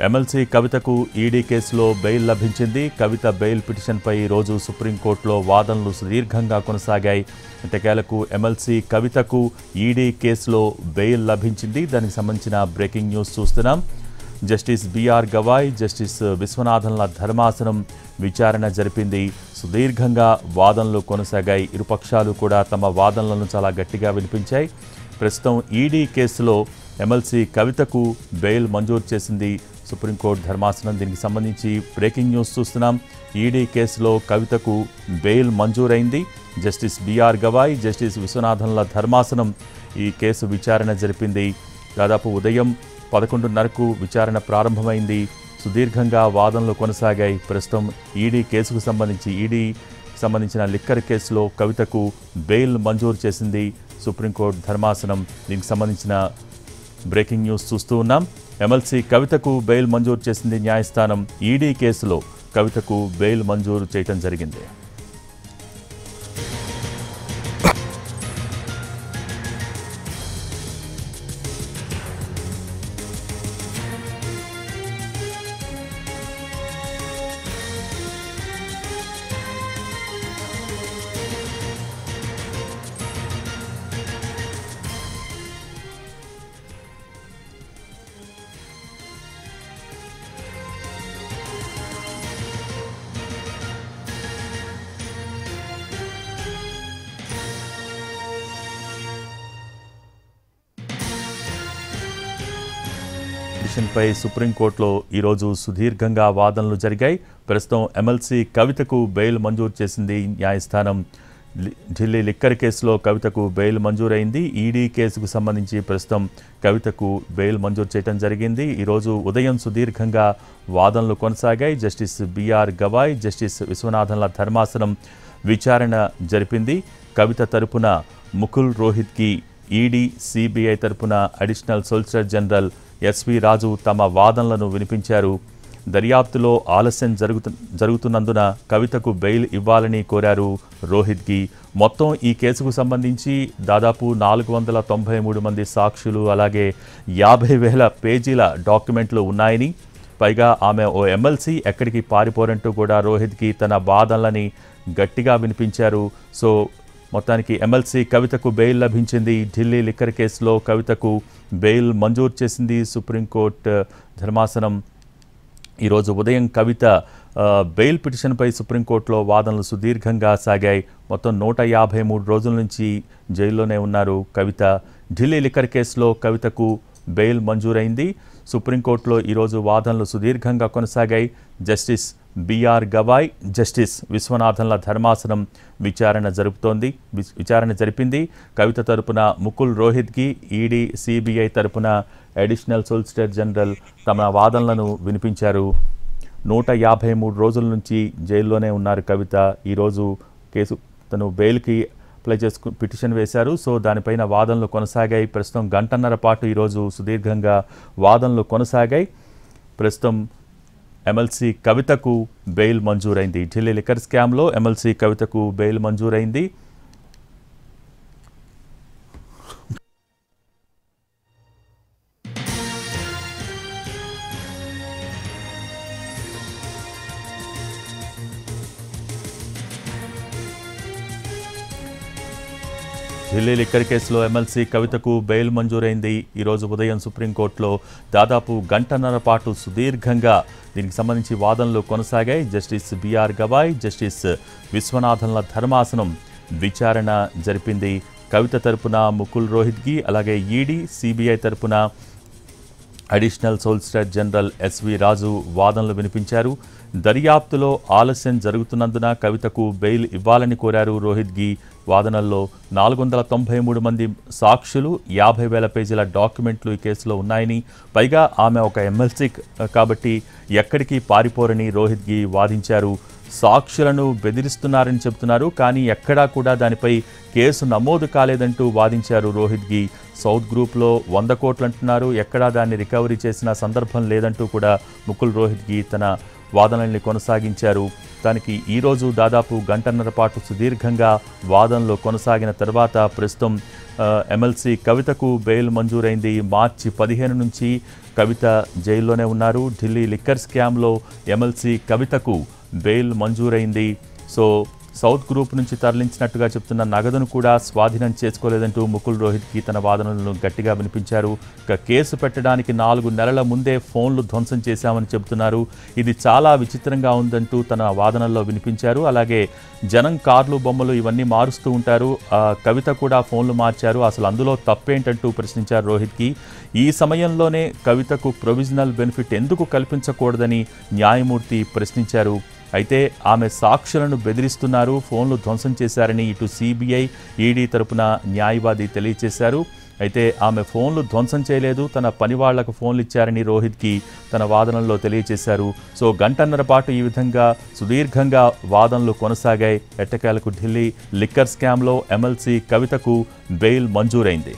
MLC కవితకు ED కేసులో bail లభించింది. కవిత బెయిల్ పిటిషన్పై ఈరోజు సుప్రీంకోర్టులో వాదనలు సుదీర్ఘంగా కొనసాగాయి. ఎట్టకేలకు ఎమ్మెల్సీ కవితకు ఈడీ కేసులో బెయిల్ లభించింది. దానికి సంబంధించిన బ్రేకింగ్ న్యూస్ చూస్తున్నాం. జస్టిస్ బిఆర్ గవాయ్, జస్టిస్ విశ్వనాథన్ల ధర్మాసనం విచారణ జరిపింది. సుదీర్ఘంగా వాదనలు కొనసాగాయి. ఇరుపక్షాలు కూడా తమ వాదనలను చాలా గట్టిగా వినిపించాయి. ప్రస్తుతం ఈడీ కేసులో ఎమ్మెల్సీ కవితకు బెయిల్ మంజూరు చేసింది సుప్రీంకోర్టు ధర్మాసనం. దీనికి సంబంధించి బ్రేకింగ్ న్యూస్ చూస్తున్నాం. ఈడీ కేసులో కవితకు బెయిల్ మంజూరైంది. జస్టిస్ బిఆర్ గవాయ్, జస్టిస్ విశ్వనాథన్ల ధర్మాసనం ఈ కేసు విచారణ జరిపింది. దాదాపు ఉదయం 11:30కు విచారణ ప్రారంభమైంది. సుదీర్ఘంగా వాదనలు కొనసాగాయి. ప్రస్తుతం ఈడీ కేసుకు సంబంధించిన లిక్కర్ కేసులో కవితకు బెయిల్ మంజూరు చేసింది సుప్రీంకోర్టు ధర్మాసనం. దీనికి సంబంధించిన బ్రేకింగ్ న్యూస్ చూస్తూ ఉన్నాం. ఎమ్మెల్సీ కవితకు బెయిల్ మంజూరు చేసింది న్యాయస్థానం. ఈడీ కేసులో కవితకు బెయిల్ మంజూరు చేయడం జరిగింది. పిటిషన్పై సుప్రీంకోర్టులో ఈరోజు సుదీర్ఘంగా వాదనలు జరిగాయి. ప్రస్తుతం ఎమ్మెల్సీ కవితకు బెయిల్ మంజూరు చేసింది న్యాయస్థానం. ఢిల్లీ లిక్కర్ కేసులో కవితకు బెయిల్ మంజూరైంది. ఈడీ కేసుకు సంబంధించి ప్రస్తుతం కవితకు బెయిల్ మంజూరు చేయడం జరిగింది. ఈరోజు ఉదయం సుదీర్ఘంగా వాదనలు కొనసాగాయి. జస్టిస్ బిఆర్ గవాయ్, జస్టిస్ విశ్వనాథన్ల ధర్మాసనం విచారణ జరిపింది. కవిత తరపున ముకుల్ రోహిత్కి ఈడీ, సిబిఐ తరపున అడిషనల్ సొలిసిటర్ జనరల్ ఎస్వి రాజు తమ వాదనలను వినిపించారు. దర్యాప్తులో ఆలస్యం జరుగుతున్నందున కవితకు బెయిల్ ఇవ్వాలని కోరారు రోహిత్కి. మొత్తం ఈ కేసుకు సంబంధించి దాదాపు 493 మంది సాక్షులు, అలాగే 50,000 పేజీల డాక్యుమెంట్లు ఉన్నాయని, పైగా ఆమె ఓ ఎమ్మెల్సీ, ఎక్కడికి పారిపోరంటూ కూడా రోహిత్కి తన వాదనలని గట్టిగా వినిపించారు. సో మొత్తానికి ఎమ్మెల్సీ కవితకు బెయిల్ లభించింది. ఢిల్లీ లిక్కర్ కేసులో కవితకు బెయిల్ మంజూరు చేసింది సుప్రీంకోర్టు ధర్మాసనం. ఈరోజు ఉదయం కవిత బెయిల్ పిటిషన్పై సుప్రీంకోర్టులో వాదనలు సుదీర్ఘంగా సాగాయి. మొత్తం 153 రోజుల నుంచి జైల్లోనే ఉన్నారు కవిత. ఢిల్లీ లిక్కర్ కేసులో కవితకు బెయిల్ మంజూరైంది. సుప్రీంకోర్టులో ఈరోజు వాదనలు సుదీర్ఘంగా కొనసాగాయి. జస్టిస్ బిఆర్ గవాయ్, జస్టిస్ విశ్వనాథన్ల ధర్మాసనం విచారణ జరిపింది. కవిత తరపున ముకుల్ రోహిత్కి, ఈడీ, సిబిఐ తరపున అడిషనల్ సొలిసిటర్ జనరల్ తమ వాదనలను వినిపించారు. 153 రోజుల నుంచి జైల్లోనే ఉన్నారు కవిత. ఈరోజు కేసు తను బెయిల్కి అప్లై పిటిషన్ వేశారు. సో దానిపైన వాదనలు కొనసాగాయి. ప్రస్తుతం 1.5 పాటు ఈరోజు సుదీర్ఘంగా వాదనలు కొనసాగాయి. ప్రస్తుతం ఎమ్మెల్సీ కవితకు బెయిల్ మంజూరైంది. ఢిల్లీ లిక్కర్ స్కామ్లో ఎమ్మెల్సీ కవితకు బెయిల్ మంజూరైంది. ఢిల్లీ లిక్కర్ కేసులో ఎమ్మెల్సీ కవితకు బెయిల్ మంజూరైంది. ఈరోజు ఉదయం సుప్రీంకోర్టులో దాదాపు 1.5 పాటు సుదీర్ఘంగా దీనికి సంబంధించి వాదనలు కొనసాగాయి. జస్టిస్ బిఆర్ గవాయ్, జస్టిస్ విశ్వనాథన్ల ధర్మాసనం విచారణ జరిపింది. కవిత తరపున ముకుల్ రోహిత్కి, అలాగే ఈడీ, సిబిఐ తరపున అడిషనల్ సోలిసిటర్ జనరల్ ఎస్వి రాజు వాదనలు వినిపించారు. దర్యాప్తులో ఆలస్యం జరుగుతున్నందున కవితకు బెయిల్ ఇవ్వాలని కోరారు రోహిత్గి. వాదనల్లో 493 మంది సాక్షులు, 50,000 పేజీల డాక్యుమెంట్లు ఈ కేసులో ఉన్నాయని, పైగా ఆమె ఒక ఎమ్మెల్సీ కాబట్టి ఎక్కడికి పారిపోరని రోహిత్గి వాదించారు. సాక్షులను బెదిరిస్తున్నారని చెబుతున్నారు, కానీ ఎక్కడా కూడా దానిపై కేసు నమోదు కాలేదంటూ వాదించారు రోహిత్గి. సౌత్ గ్రూప్లో 100 కోట్లు అంటున్నారు, ఎక్కడా దాన్ని రికవరీ చేసిన సందర్భం లేదంటూ కూడా ముకుల్ రోహిత్గి తన వాదనల్ని కొనసాగించారు. దానికి ఈరోజు దాదాపు గంటన్నర పాటు సుదీర్ఘంగా వాదనలు కొనసాగిన తర్వాత ప్రస్తుతం ఎమ్మెల్సీ కవితకు బెయిల్ మంజూరైంది. మార్చి 15 నుంచి కవిత జైల్లోనే ఉన్నారు. ఢిల్లీ లిక్కర్ స్కామ్లో ఎమ్మెల్సీ కవితకు బెయిల్ మంజూరైంది. సో సౌత్ గ్రూప్ నుంచి తరలించినట్టుగా చెప్తున్న నగదును కూడా స్వాధీనం చేసుకోలేదంటూ ముకుల్ రోహిత్గి తన వాదనలను గట్టిగా వినిపించారు. ఇక కేసు పెట్టడానికి 4 నెలల ముందే ఫోన్లు ధ్వంసం చేశామని చెబుతున్నారు. ఇది చాలా విచిత్రంగా ఉందంటూ తన వాదనల్లో వినిపించారు. అలాగే జనం కార్లు, బొమ్మలు ఇవన్నీ మారుస్తూ ఉంటారు, కవిత కూడా ఫోన్లు మార్చారు, అసలు అందులో తప్పేంటంటూ ప్రశ్నించారు రోహిత్గి. ఈ సమయంలోనే కవితకు ప్రొవిజనల్ బెనిఫిట్ ఎందుకు కల్పించకూడదని న్యాయమూర్తి ప్రశ్నించారు. అయితే ఆమె సాక్షులను బెదిరిస్తున్నారు, ఫోన్లు ధ్వంసం చేశారని ఇటు సిబిఐ, ఈడీ తరపున న్యాయవాది తెలియజేశారు. అయితే ఆమె ఫోన్లు ధ్వంసం చేయలేదు, తన పని వాళ్లకు ఫోన్లు ఇచ్చారని రోహిత్కి తన వాదనల్లో తెలియజేశారు. సో గంటన్నర పాటు ఈ విధంగా సుదీర్ఘంగా వాదనలు కొనసాగాయి. ఎట్టకేలకు ఢిల్లీ లిక్కర్ స్కామ్లో ఎమ్మెల్సీ కవితకు బెయిల్ మంజూరైంది.